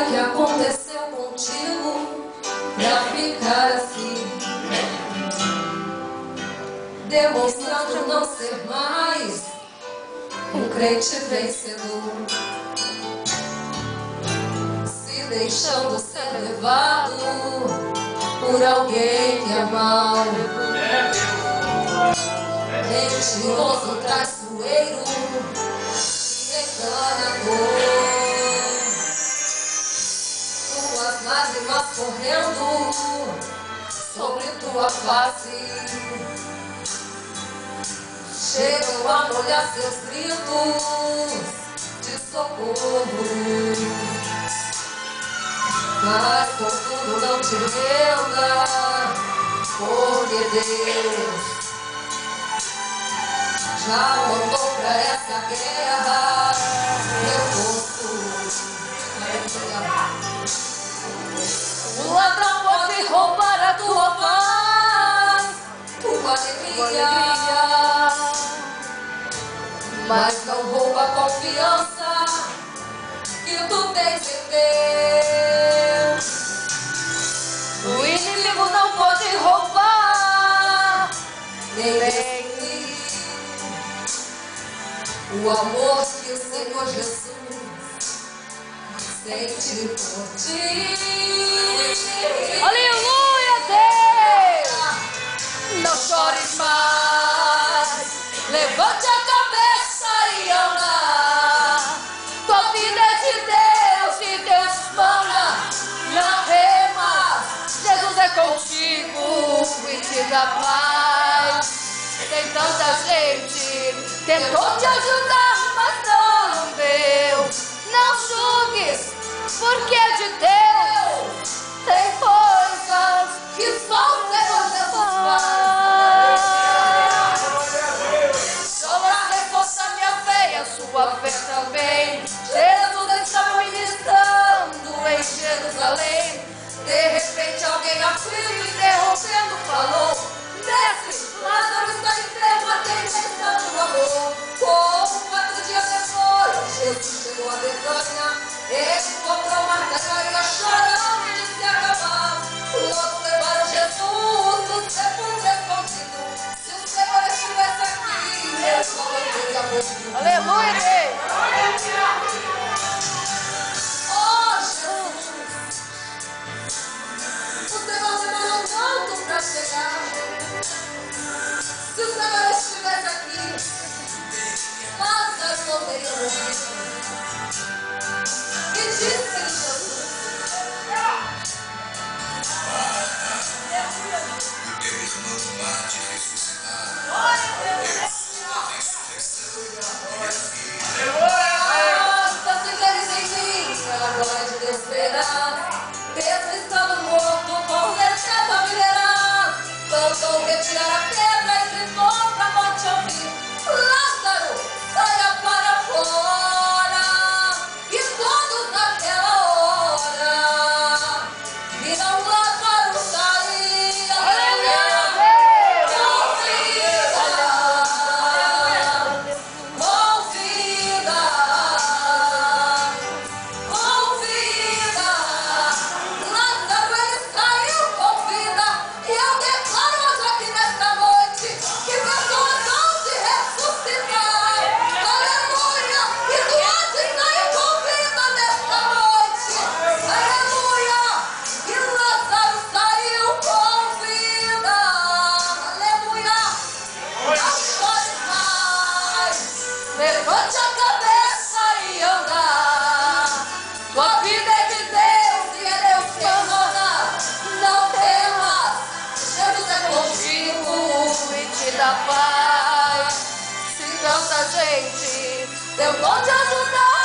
é que aconteceu contigo pra ficar assim, demonstrando não ser mais um crente vencedor, se deixando ser levado por alguém que é mau, mentiroso, traiçoeiro e enganador. Tuas lágrimas correndo sobre tua face chegam a molhar seus gritos de socorro, mas contudo não te renda, porque Deus já mandou pra essa guerra reforço. O ladrão pode roubar a tua paz, tua alegria, mas não rouba a confiança que tu tens em Deus. O inimigo não pode roubar nem destruir o amor que o Senhor Jesus sente por ti. Aleluia, Deus! Não chores mais, levante a cabeça e anda. Tua vida é de Deus e Deus manda. Não temas, Jesus é contigo e te dá paz. Tem tanta gente tentou te ajudar, mas não deu. Não julgues, porque é de Deus. Tem coisas que só o Senhor Jesus faz. Só reforça minha fé e a sua fé também. Jesus estava ministrando em Jerusalém. De repente alguém aflito, interrompendo, falou: Mestre, Lázaro está enfermo, atendendo o amor. Como 4 dias depois, Jesus chegou a Betânia. Ele encontrou Marta e Maria chorando e disse acabar. Logo levaram Jesus do sepulcro escondido. Se o Senhor estivesse aqui, eu não teria morrido. Aleluia, Deus! Oh, Jesus, o Senhor demorou tanto para chegar. Se o Senhor estivesse aqui, Lázaro não teria morrido. E disse Jesus: Deus não há de ressuscitar. Basta se creres em mim, a glória de Deus verás. Pedro estando morto, com certeza viverás. Mandou retirar a pedra e gritou pra morte ouvir: Lázaro, saia para fora. E todos naquela hora viram Lázaro sair. Levante a cabeça e anda. Tua vida é de Deus e é Deus quem manda. Não temas, Jesus é contigo e te dá paz. Se tanta gente tentou te ajudar,